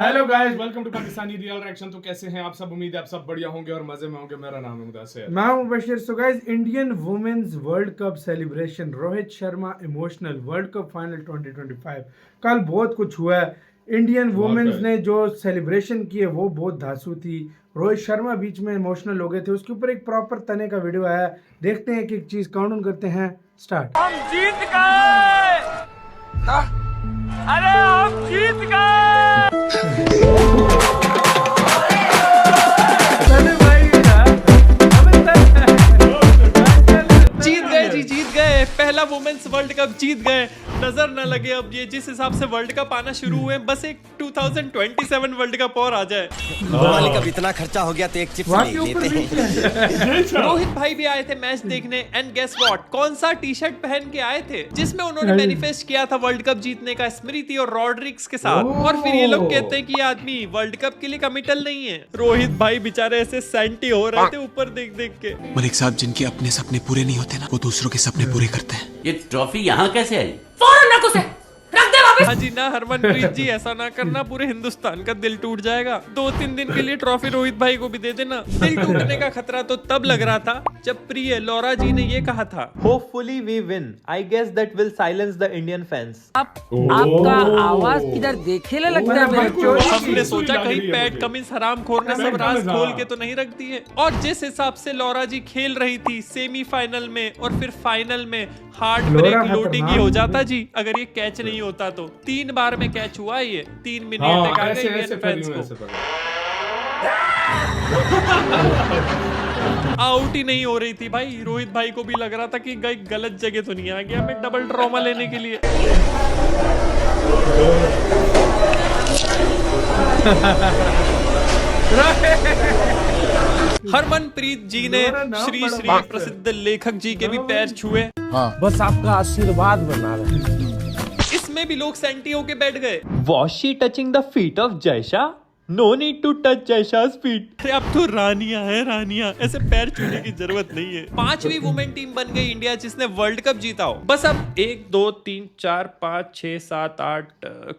Hello guys, welcome to Pakistani real reaction. तो कैसे हैं आप सब? उम्मीद है आप सब बढ़िया होंगे और मजे में होंगे। मेरा नाम है मुदस्सिर, मैं हूं Bashir. So guys, Indian women's world cup celebration, Rohit Sharma emotional, world cup final 2025। कल बहुत कुछ हुआ है। इंडियन वुमेन्स ने जो सेलिब्रेशन की है वो बहुत धांसू थी। रोहित शर्मा बीच में इमोशनल हो गए थे, उसके ऊपर एक प्रॉपर तने का वीडियो आया। देखते हैं कि एक चीज काउंट करते हैं। स्टार्ट। हम जीत गए। अरे हम जीत गए। जीत गए पहला वुमेन्स वर्ल्ड कप जीत गए। नजर न लगे अब ये जिस हिसाब से वर्ल्ड कप आना शुरू हुए, बस एक 2027 वर्ल्ड कप और आ जाए। मालिक अब इतना खर्चा हो गया तो एक चिप्स ले लेते हैं। रोहित भाई भी आए थे मैच देखने एंड गेस व्हाट, कौन सा टी शर्ट पहन के आए थे जिसमें उन्होंने मैनिफेस्ट किया था वर्ल्ड कप जीतने का, स्मृति और रॉड्रिक्स के साथ। और फिर ये लोग कहते हैं कि ये आदमी वर्ल्ड कप के लिए कमिटल नहीं है। रोहित भाई बेचारे ऐसे सेंटी हो रहे थे ऊपर देख देख के। मलिक साहब, जिनके अपने सपने पूरे नहीं होते ना, वो दूसरों के सपने पूरे करते हैं। ये ट्रॉफी यहाँ कैसे आई? फौरन रख उसे, रख दे वापस। हाँ जी ना, हरमनप्रीत जी ऐसा ना करना, पूरे हिंदुस्तान का दिल टूट जाएगा। 2-3 दिन के लिए ट्रॉफी रोहित भाई को भी दे देना। दिल टूटने का खतरा तो तब लग रहा था जब प्रिय लौरा जी ने ये कहा था, hopefully we win, I guess that will silence the Indian fans. आपका आवाज किधर देखे लगता है मेरे को। हमने सोचा कहीं पैट कमिंस हरामखोर ने सब राज खोल के तो नहीं रख दिए। और जिस हिसाब से लौरा जी खेल रही थी सेमीफाइनल में और फिर फाइनल में, हार्ट ब्रेक लोडिंग ही हो जाता जी अगर ये कैच नहीं होता तो। 3 बार में कैच हुआ ये, 3 मिनट तक आ गए इंडियन फैंस को। आउट ही नहीं हो रही थी भाई। रोहित भाई को भी लग रहा था कि गई गलत जगह तो नहीं आ गया मैं डबल ट्रॉमा लेने के लिए। हरमनप्रीत जी ने श्री श्री प्रसिद्ध लेखक जी के भी पैर छुए। हाँ, बस आपका आशीर्वाद बना रहे। इसमें भी लोग सेंटी होके बैठ गए। Was she touching the feet of Jaysha? No need to touch Jaysha's feet. अरे अब तो रानियां है रानियां, ऐसे पैर छूने की जरूरत नहीं है। 5वीं वुमेन टीम बन गई इंडिया जिसने वर्ल्ड कप जीता हो। बस अब 1 2 3 4 5 6 7 8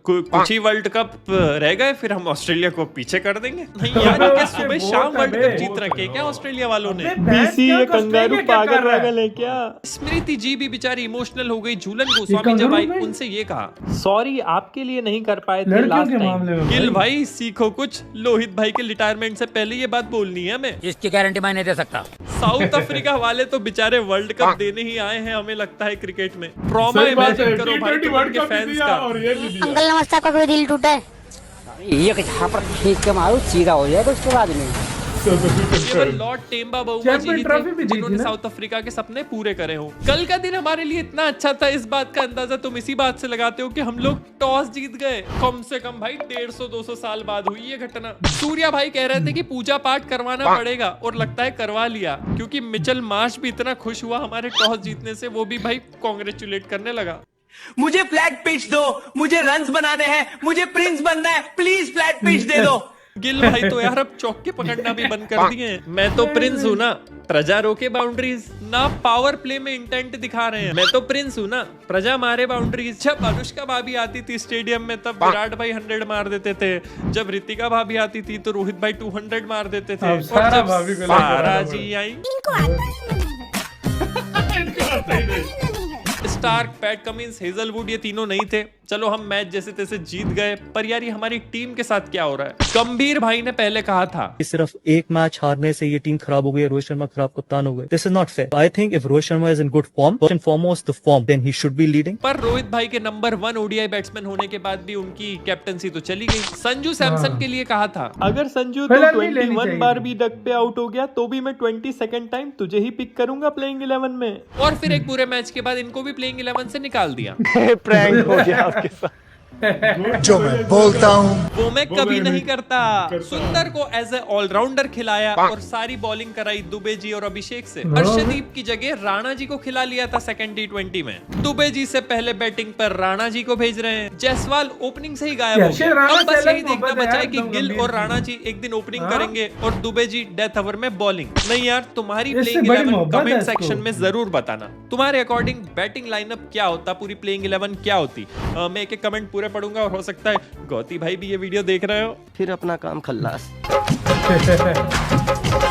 कुछ ही वर्ल्ड कप रह गए, फिर हम ऑस्ट्रेलिया को पीछे कर देंगे। नहीं यार, क्या सुबह शाम वर्ल्ड कप जीत रखे क्या ऑस्ट्रेलिया वालों ने? बीसी ये कंगारू पागल पागल है क्या? स्मृति जी भी बेचारी इमोशनल हो गई। झूलन गोस्वामी जब आई उनसे ये कहा, सॉरी आपके लिए नहीं कर पाए थे लास्ट टाइम। गिल भाई सीखो कुछ, लोहित भाई के रिटायरमेंट से पहले ये बात बोलनी है हमें। इसकी गारंटी मैं नहीं दे सकता। साउथ अफ्रीका वाले तो बेचारे वर्ल्ड कप देने ही आए हैं हमें लगता है क्रिकेट में। ट्रॉमा इमेजिन करो भाई के फैंस का। अंकल नमस्ते, आपका कोई दिल टूटा है? ये पर खींच के मारो, सीधा हो जाएगा उसके बाद में। केवल लॉर्ड टेम्बा बहुमा जी ही थे जिन्होंने साउथ अफ्रीका के सपने पूरे करे हो। कल का दिन हमारे लिए इतना अच्छा था, इस बात का अंदाजा तुम इसी बात से लगाते हो कि हम लोग टॉस जीत गए। कम से कम भाई 150-200 साल बाद हुई ये घटना। सूर्या भाई कह रहे थे कि पूजा पाठ करवाना पड़ेगा और लगता है करवा लिया, क्योंकि मिचेल मार्श भी इतना खुश हुआ हमारे टॉस जीतने से, वो भी भाई कांग्रेचुलेट करने लगा। मुझे फ्लैट पिच दो, मुझे रन्स बनाने हैं, मुझे प्रिंस बनना है, प्लीज फ्लैट पिच दे दो। गिल भाई तो यार अब चौके पकड़ना भी बंद कर दिए हैं। मैं तो प्रिंस हूँ ना, प्रजा रोके बाउंड्रीज ना, पावर प्ले में इंटेंट दिखा रहे हैं। मैं तो प्रिंस हूँ ना, प्रजा मारे बाउंड्रीज। जब अनुष्का भाभी आती थी स्टेडियम में तब विराट भाई 100 मार देते थे, जब रितिका भाभी आती थी तो रोहित भाई 200 मार देते थे, और जब सारा जी आई स्टार्क, पैट कमिंस, हेजलवुड ये तीनों नहीं थे। चलो हम मैच जैसे तैसे जीत गए, पर यार ये हमारी टीम के साथ क्या हो रहा है? गंभीर भाई ने पहले कहा था सिर्फ एक मैच हारने से ये टीम खराब हो गई, रोहित शर्मा खराब कप्तान हो गए। This is not fair. I think if Rohit Sharma is in good form, first and foremost the form, then he should be leading. पर रोहित भाई के नंबर 1 ओडीआई बैट्समैन होने के बाद भी उनकी कैप्टनसी तो चली गई। संजू सैमसन के लिए कहा था, अगर संजू तो 21 बार भी डक पे आउट हो गया तो भी मैं 22nd टाइम तुझे ही पिक करूंगा प्लेइंग 11 में। और फिर एक पूरे मैच के बाद इनको भी प्लेइंग 11 से निकाल दिया। प्रैंक हो गया आपके साथ। जो मैं बोलता हूँ वो मैं कभी नहीं करता। सुंदर को एज ए ऑलराउंडर खिलाया और सारी बॉलिंग कराई दुबे जी और अभिषेक से। अर्शदीप की जगह राणा जी को खिला लिया था सेकंड T20 में। दुबे जी से पहले बैटिंग पर राणा जी को भेज रहे हैं। जायसवाल ओपनिंग से ही गायब हो गया। अब बस यही देखना बचा है कि गिल और राणा जी एक दिन ओपनिंग करेंगे और दुबे जी डेथ ओवर में बॉलिंग। नहीं यार, तुम्हारी प्लेइंग 11 कमेंट सेक्शन में जरूर बताना। तुम्हारे अकॉर्डिंग बैटिंग लाइनअप क्या होता, पूरी प्लेइंग 11 क्या होती? मैं एक कमेंट पूरा पूरे पढ़ूंगा और हो सकता है गौती भाई भी ये वीडियो देख रहे हो। फिर अपना काम खल्लास।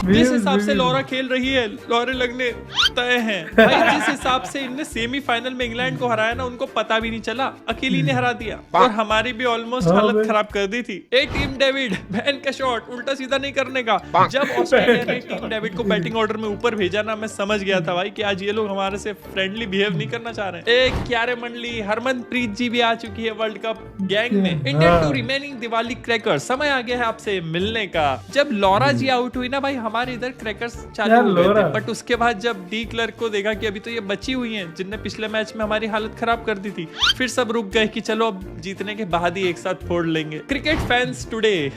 जिस हिसाब से लॉरा खेल रही है, लॉरे लगने तय हैं भाई। जिस हिसाब से इनने सेमीफाइनल में इंग्लैंड को हराया ना, उनको पता भी नहीं चला, अकेली ने हरा दिया और हमारी भी ऑलमोस्ट हालत खराब कर दी थी। ए टीम डेविड, बहन का शॉट उल्टा सीधा नहीं करने का। जब ऑस्ट्रेलिया ने टीम डेविड को बैटिंग ऑर्डर में ऊपर भेजा ना, मैं समझ गया था भाई कि आज ये लोग हमारे से फ्रेंडली बिहेव नहीं करना चाह रहे हैं। एक क्यारे मंडली हरमनप्रीत जी भी आ चुकी है वर्ल्ड कप गैंग में। Indian to remaining Diwali cracker, समय आ गया है आपसे मिलने का। जब लॉरा जी आउट हुई ना भाई, हमारे इधर क्रैकर्स चालू हो गए थे, बट उसके बाद जब डी क्लर्क को देखा कि अभी तो ये बची हुई हैं जिनने पिछले मैच में हमारी हालत खराब कर दी थी, फिर सब रुक गए कि चलो अब जीतने के बाद ही एक साथ फोड़ लेंगे। क्रिकेट फैंस टुडे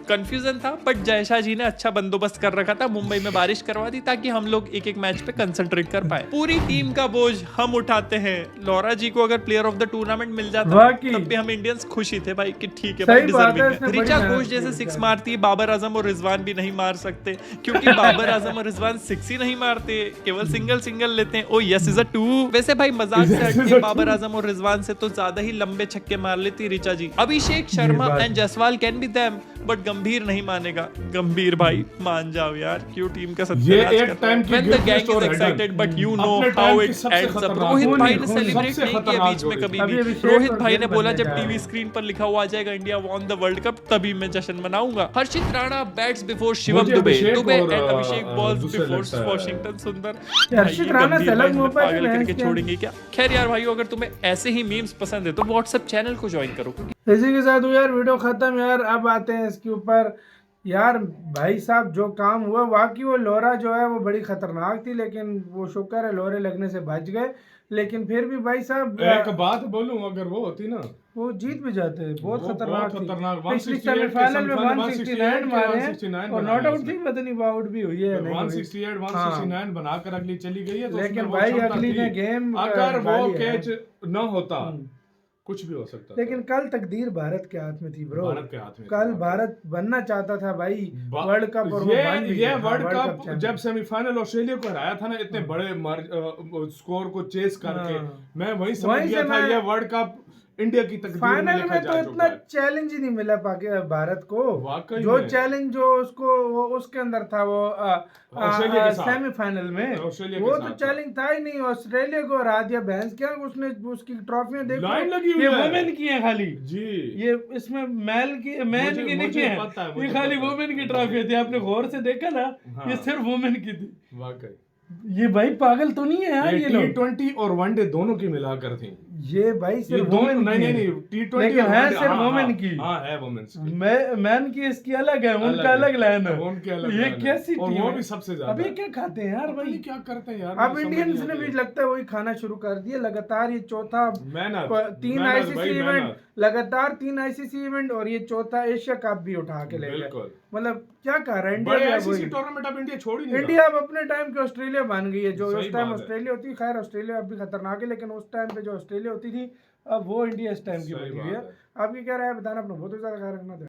कंफ्यूजन था, बट जयशाह जी ने अच्छा बंदोबस्त कर रखा था, मुंबई में बारिश करवा दी ताकि हम लोग एक एक मैच पे कंसंट्रेट कर पाए। पूरी टीम का बोझ हम उठाते हैं। लॉरा जी को अगर प्लेयर ऑफ द टूर्नामेंट मिल जाता तब भी हम इंडियंस खुश ही थे भाई कि ठीक है भाई, डिजर्विंग है। रिचा घोष जैसे सिक्स मारती है, बाबर आजम और रिजवान भी नहीं मार सकते, क्योंकि बाबर आजम और रिजवान सिक्स ही नहीं मारते, केवल सिंगल लेते हैं। Oh yes is a two. वैसे भाई मजाक से हटके बाबर आजम और रिजवान से तो ज्यादा ही लंबे छक्के मार लेती Richa ji. Abhishek Sharma and Jaiswal can be them, but Gambhir नहीं मानेगा। गंभीर भाई मान जाओ यार, क्यों टीम का सत्यानाश करते हैं। When the gang is excited, but you know how it ends up. Rohit भाई ने सेलिब्रेट नहीं किया बीच में कभी भी। रोहित भाई ने बोला जब टीवी स्क्रीन पर लिखा हुआ आ जाएगा India won the world cup, तभी मैं जश्न मनाऊंगा। Harshit Rana bats before Shivam Dube and Abhishek balls before Washington Sundar. Harshit Rana से अलग मोबाइल पागल करके छोड़ेंगे क्या? खैर यार भाई, अगर तुम्हें ऐसे ही मीम्स पसंद है तो व्हाट्सएप चैनल को ज्वाइन करो। इसी के साथ यार वीडियो खत्म यार। अब आते हैं इसके ऊपर यार भाई साहब, जो काम हुआ वाकई वो लॉरा जो है वो बड़ी खतरनाक थी, लेकिन वो शुक्र है लोरे लगने से बच गए। लेकिन फिर भी भाई साहब एक बात बोलूं, अगर वो होती ना वो जीत भी जाते हैं। बहुत खतरनाक थी। 168 सेमीफाइनल में 169 मारे हैं और नॉट आउट थी, पता नहीं आउट भी हुई है 168 169 बनाकर अगली चली गई है। लेकिन भाई अगली ने गेम अगर वो कैच न होता कुछ भी हो सकता, लेकिन कल तकदीर भारत के हाथ में थी ब्रो। भारत के हाथ में कल भारत बनना चाहता था भाई वर्ल्ड कप, और ये वर्ल्ड कप जब सेमीफाइनल ऑस्ट्रेलिया को हराया था ना इतने बड़े स्कोर को चेस करके, मैं वही समझ गया था ये वर्ल्ड कप इंडिया की तकदीर फाइनल में तो इतना चैलेंज ही नहीं मिला भारत को। जो चैलेंज जो उसको उसके अंदर था वो सेमीफाइनल में, वो तो चैलेंज था ही नहीं। ऑस्ट्रेलिया को हरा दिया, भैंस क्या उसने उसकी ट्रॉफियां देखो, ये वुमेन की है खाली जी, ये इसमें मैन की नहीं है, ये खाली वुमेन की ट्रॉफी थी। आपने गौर से देखा ना, ये सिर्फ वुमेन की थी। वाकई ये भाई पागल तो नहीं है यार, ये लोग T20 और वनडे दोनों की मिलाकर थी ये भाई सिर्फ दोनों। नहीं T20 है सिर्फ वुमेन की। हाँ है वुमेन्स की, मैन की इसकी अलग है, उनका अलग लाइन है, उनके अलग। ये कैसी और वो भी सबसे ज्यादा। अभी क्या खाते हैं यार भाई, क्या करते हैं यार। अब इंडियंस ने भी लगता है वही खाना शुरू कर दिया लगातार। ये चौथा 3 आईसीसी इवेंट लगातार, 3 आईसीसी इवेंट, और ये चौथा एशिया कप भी उठा के ले गए। मतलब क्या कर रहा है इंडिया टूर्नामेंट। अब इंडिया छोड़ ही नहीं, इंडिया अब अपने टाइम के ऑस्ट्रेलिया बन गई है। जो उस टाइम ऑस्ट्रेलिया होती, खैर ऑस्ट्रेलिया अब भी खतरनाक है, लेकिन उस टाइम पे जो ऑस्ट्रेलिया होती थी अब वो इंडिया इस टाइम की बनी हुई है। आपकी क्या राय बताना, अपना बहुत ज्यादा ख्याल रखना था।